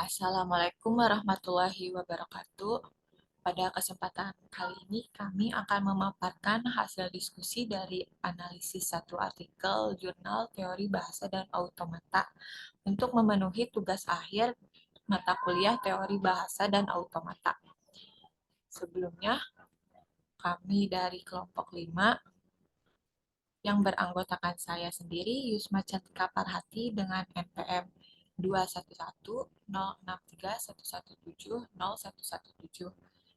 Assalamualaikum warahmatullahi wabarakatuh. Pada kesempatan kali ini, kami akan memaparkan hasil diskusi dari analisis satu artikel jurnal teori bahasa dan automata untuk memenuhi tugas akhir mata kuliah teori bahasa dan automata. Sebelumnya, kami dari kelompok 5 yang beranggotakan saya sendiri, Yusma Cantika Parhati dengan NPM 2110631170117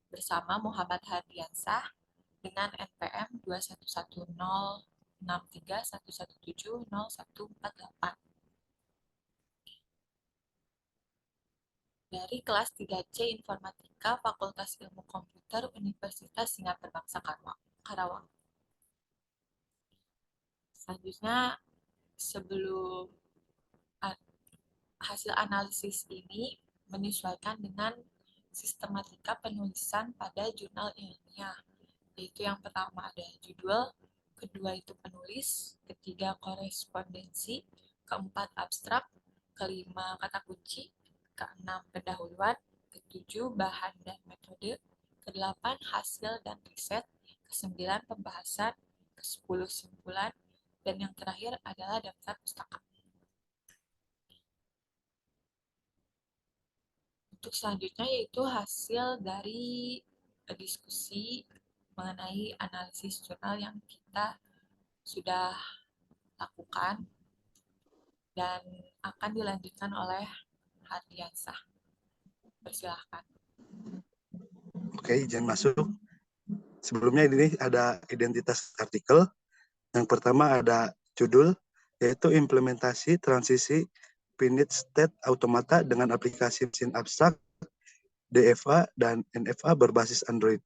bersama Muhammad Hardiansah dengan NPM 2110631170148 dari kelas 3C Informatika Fakultas Ilmu Komputer Universitas Singapura Bangsa Karawang. Selanjutnya, sebelum hasil analisis ini menyesuaikan dengan sistematika penulisan pada jurnal ilmiah, yaitu yang pertama ada judul, kedua itu penulis, ketiga korespondensi, keempat abstrak, kelima kata kunci, keenam pendahuluan, ketujuh bahan dan metode, kedelapan hasil dan riset, kesembilan pembahasan, kesepuluh simpulan, dan yang terakhir adalah daftar pustaka. Untuk selanjutnya yaitu hasil dari diskusi mengenai analisis jurnal yang kita sudah lakukan dan akan dilanjutkan oleh Hardiansah. Persilahkan. Oke, izin masuk. Sebelumnya ini ada identitas artikel. Yang pertama ada judul, yaitu implementasi transisi finite state automata dengan aplikasi mesin abstrak, DFA, dan NFA berbasis Android.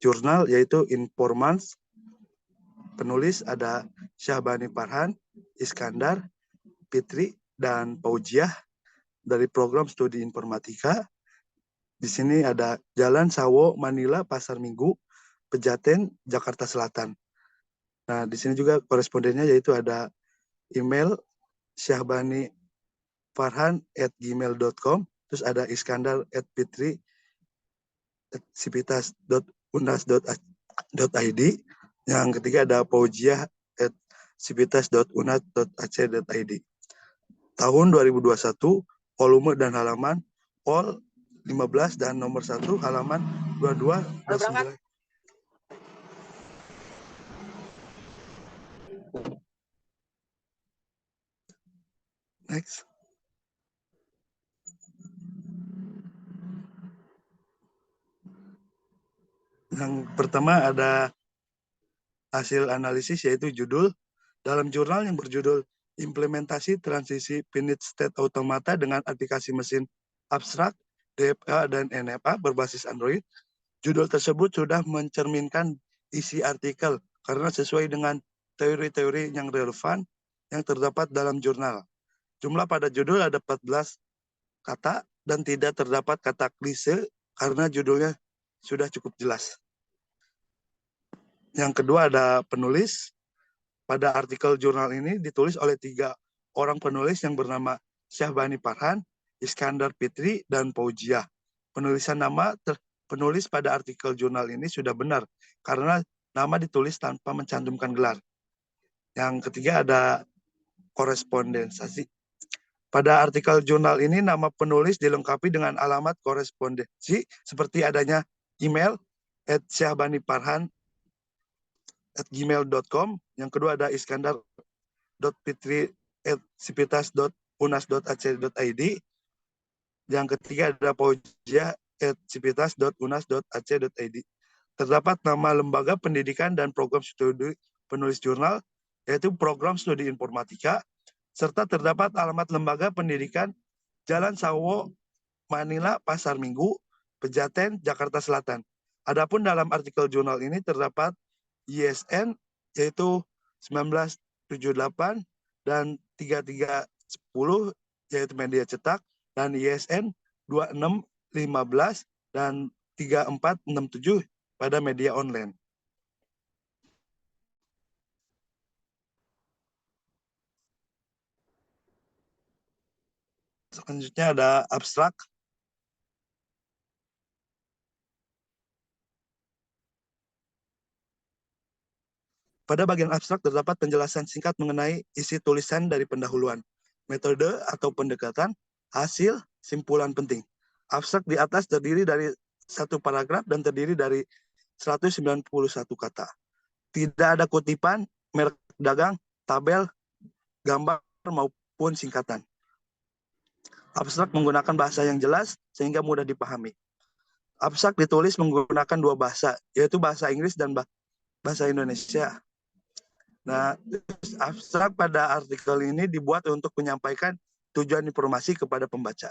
Jurnal yaitu Informans. Penulis ada Syahbani Farhan, Iskandar, Fitri, dan Paujiah dari program studi informatika. Di sini ada Jalan Sawo, Manila, Pasar Minggu, Pejaten, Jakarta Selatan. Nah, di sini juga korespondennya yaitu ada email syahbanifarhan@gmail.com, terus ada iskandar@fitri@sivitas.unas.id, yang ketiga ada paujiah@sivitas.unas.ac.id. Tahun 2021, volume dan halaman Pol 15 dan nomor 1 halaman 22 dan 9. Next. Yang pertama ada hasil analisis yaitu judul. Dalam jurnal yang berjudul Implementasi Transisi Finite State Automata dengan Aplikasi Mesin Abstrak, DFA, dan NFA berbasis Android, judul tersebut sudah mencerminkan isi artikel karena sesuai dengan teori-teori yang relevan yang terdapat dalam jurnal. Jumlah pada judul ada 14 kata dan tidak terdapat kata klise karena judulnya sudah cukup jelas. Yang kedua ada penulis. Pada artikel jurnal ini ditulis oleh 3 orang penulis yang bernama Syahbani Farhan, Iskandar Fitri, dan Paujiah. Penulisan nama penulis pada artikel jurnal ini sudah benar karena nama ditulis tanpa mencantumkan gelar. Yang ketiga ada korespondensasi. Pada artikel jurnal ini nama penulis dilengkapi dengan alamat korespondensi seperti adanya email @syahbanifarhan@gmail.com. Yang kedua ada iskandar.fitri@sivitas.unas.ac.id. Yang ketiga ada paujiah@sivitas.unas.ac.id. Terdapat nama lembaga pendidikan dan program studi penulis jurnal, yaitu Program Studi Informatika, serta terdapat alamat lembaga pendidikan Jalan Sawo, Manila, Pasar Minggu, Pejaten, Jakarta Selatan. Adapun dalam artikel jurnal ini terdapat ISN yaitu 1978 dan 3310 yaitu media cetak, dan ISN 2615 dan 3467 pada media online. Selanjutnya ada abstrak. Pada bagian abstrak terdapat penjelasan singkat mengenai isi tulisan dari pendahuluan, metode atau pendekatan, hasil, simpulan penting. Abstrak di atas terdiri dari satu paragraf dan terdiri dari 191 kata. Tidak ada kutipan, merek dagang, tabel, gambar maupun singkatan. Abstrak menggunakan bahasa yang jelas sehingga mudah dipahami. Abstrak ditulis menggunakan dua bahasa, yaitu bahasa Inggris dan bahasa Indonesia. Nah, abstrak pada artikel ini dibuat untuk menyampaikan tujuan informasi kepada pembaca.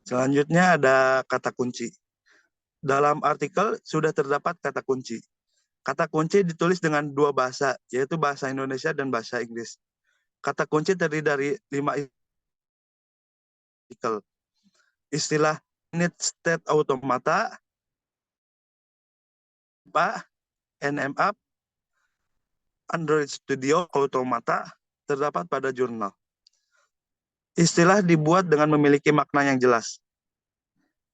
Selanjutnya ada kata kunci. Dalam artikel sudah terdapat kata kunci. Kata kunci ditulis dengan dua bahasa, yaitu bahasa Indonesia dan bahasa Inggris. Kata kunci terdiri dari 5 artikel. Istilah init state automata, NMA, Android Studio Automata terdapat pada jurnal. Istilah dibuat dengan memiliki makna yang jelas.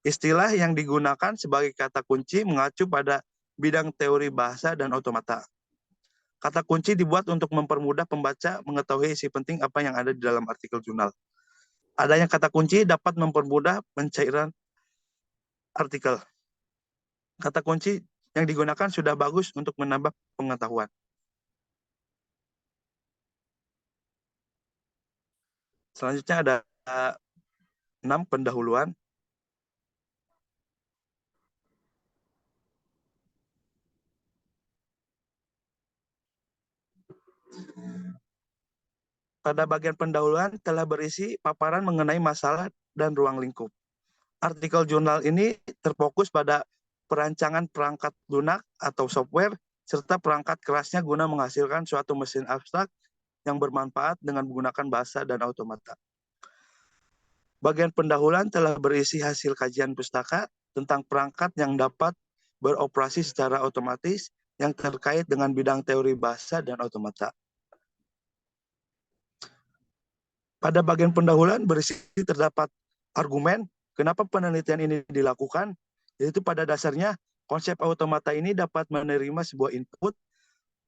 Istilah yang digunakan sebagai kata kunci mengacu pada bidang teori bahasa dan otomata. Kata kunci dibuat untuk mempermudah pembaca mengetahui isi penting apa yang ada di dalam artikel jurnal. Adanya kata kunci dapat mempermudah pencairan artikel. Kata kunci yang digunakan sudah bagus untuk menambah pengetahuan. Selanjutnya ada 6 pendahuluan. Pada bagian pendahuluan telah berisi paparan mengenai masalah dan ruang lingkup. Artikel jurnal ini terfokus pada perancangan perangkat lunak atau software serta perangkat kerasnya guna menghasilkan suatu mesin abstrak yang bermanfaat dengan menggunakan bahasa dan automata. Bagian pendahuluan telah berisi hasil kajian pustaka tentang perangkat yang dapat beroperasi secara otomatis yang terkait dengan bidang teori bahasa dan otomata. Pada bagian pendahuluan berisi terdapat argumen kenapa penelitian ini dilakukan, yaitu pada dasarnya konsep automata ini dapat menerima sebuah input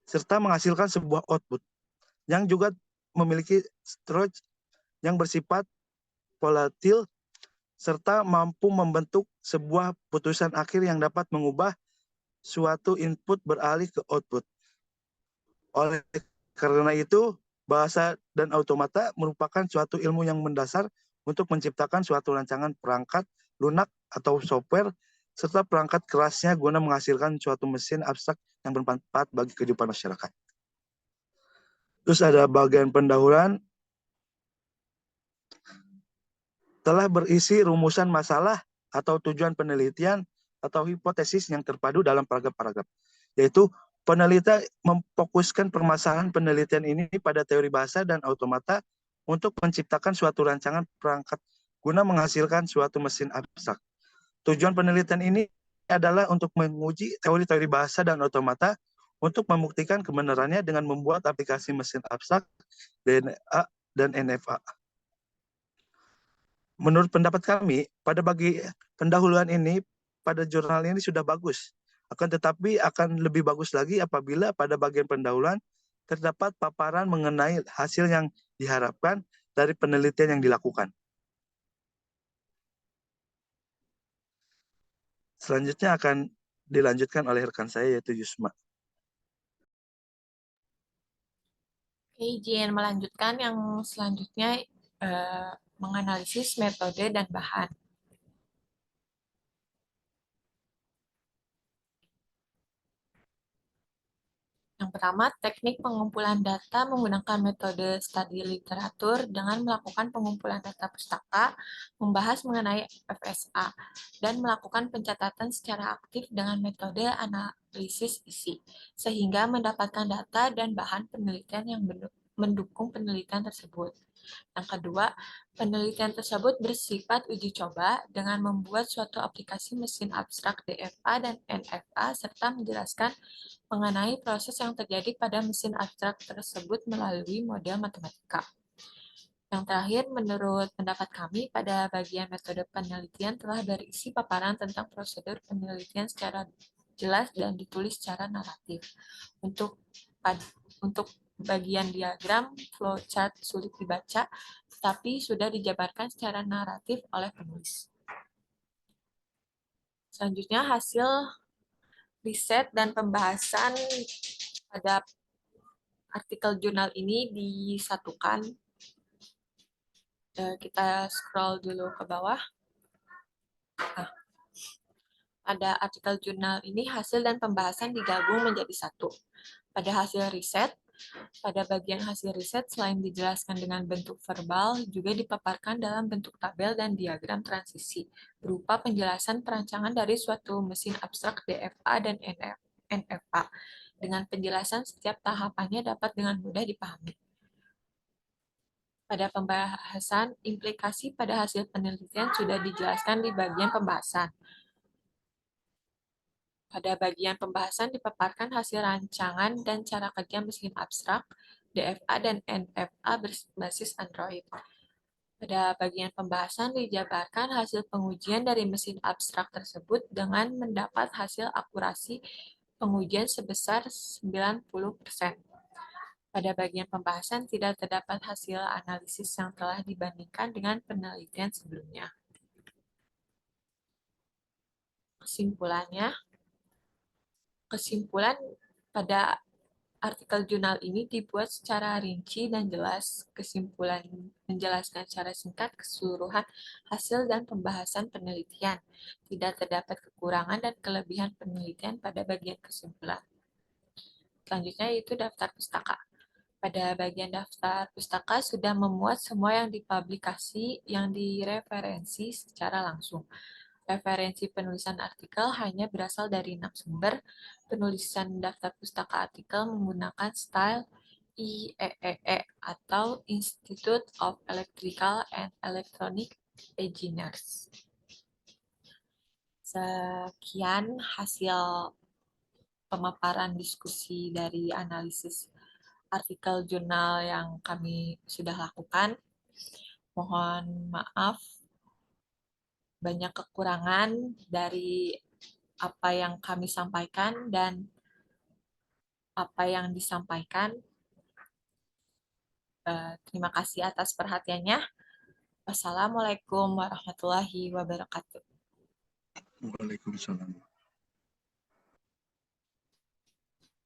serta menghasilkan sebuah output yang juga memiliki storage yang bersifat volatil serta mampu membentuk sebuah putusan akhir yang dapat mengubah suatu input beralih ke output. Oleh karena itu, bahasa dan automata merupakan suatu ilmu yang mendasar untuk menciptakan suatu rancangan perangkat lunak atau software serta perangkat kerasnya guna menghasilkan suatu mesin abstrak yang bermanfaat bagi kehidupan masyarakat. Terus ada bagian pendahuluan telah berisi rumusan masalah atau tujuan penelitian atau hipotesis yang terpadu dalam paragraf-paragraf, yaitu peneliti memfokuskan permasalahan penelitian ini pada teori bahasa dan automata untuk menciptakan suatu rancangan perangkat guna menghasilkan suatu mesin abstrak. Tujuan penelitian ini adalah untuk menguji teori-teori bahasa dan otomata untuk membuktikan kebenarannya dengan membuat aplikasi mesin abstrak DNA dan NFA. Menurut pendapat kami, pada bagi pendahuluan ini, pada jurnal ini sudah bagus. Akan tetapi akan lebih bagus lagi apabila pada bagian pendahuluan terdapat paparan mengenai hasil yang diharapkan dari penelitian yang dilakukan. Selanjutnya akan dilanjutkan oleh rekan saya yaitu Yusma. Oke, izin melanjutkan yang selanjutnya menganalisis metode dan bahan. Yang pertama, teknik pengumpulan data menggunakan metode studi literatur dengan melakukan pengumpulan data pustaka, membahas mengenai FSA, dan melakukan pencatatan secara aktif dengan metode analisis isi, sehingga mendapatkan data dan bahan penelitian yang mendukung penelitian tersebut. Yang kedua, penelitian tersebut bersifat uji coba dengan membuat suatu aplikasi mesin abstrak DFA dan NFA serta menjelaskan mengenai proses yang terjadi pada mesin abstrak tersebut melalui model matematika. Yang terakhir, menurut pendapat kami, pada bagian metode penelitian telah berisi paparan tentang prosedur penelitian secara jelas dan ditulis secara naratif. Untuk bagian diagram, flowchart sulit dibaca, tetapi sudah dijabarkan secara naratif oleh penulis. Selanjutnya, hasil riset dan pembahasan pada artikel jurnal ini disatukan. Kita scroll dulu ke bawah. Nah, pada artikel jurnal ini hasil dan pembahasan digabung menjadi satu. Pada bagian hasil riset selain dijelaskan dengan bentuk verbal, juga dipaparkan dalam bentuk tabel dan diagram transisi, berupa penjelasan perancangan dari suatu mesin abstrak DFA dan NFA, dengan penjelasan setiap tahapannya dapat dengan mudah dipahami. Pada pembahasan, implikasi pada hasil penelitian sudah dijelaskan di bagian pembahasan. Pada bagian pembahasan dipaparkan hasil rancangan dan cara kerja mesin abstrak, DFA dan NFA berbasis Android. Pada bagian pembahasan dijabarkan hasil pengujian dari mesin abstrak tersebut dengan mendapat hasil akurasi pengujian sebesar 90%. Pada bagian pembahasan tidak terdapat hasil analisis yang telah dibandingkan dengan penelitian sebelumnya. Kesimpulan pada artikel jurnal ini dibuat secara rinci dan jelas. Kesimpulan menjelaskan secara singkat keseluruhan hasil dan pembahasan penelitian. Tidak terdapat kekurangan dan kelebihan penelitian pada bagian kesimpulan. Selanjutnya yaitu daftar pustaka. Pada bagian daftar pustaka sudah memuat semua yang dipublikasi yang direferensi secara langsung. Referensi penulisan artikel hanya berasal dari 6 sumber. Penulisan daftar pustaka artikel menggunakan style IEEE atau Institute of Electrical and Electronic Engineers. Sekian hasil pemaparan diskusi dari analisis artikel jurnal yang kami sudah lakukan. Mohon maaf banyak kekurangan dari apa yang kami sampaikan dan apa yang disampaikan. Terima kasih atas perhatiannya. Wassalamualaikum warahmatullahi wabarakatuh. Waalaikumsalam.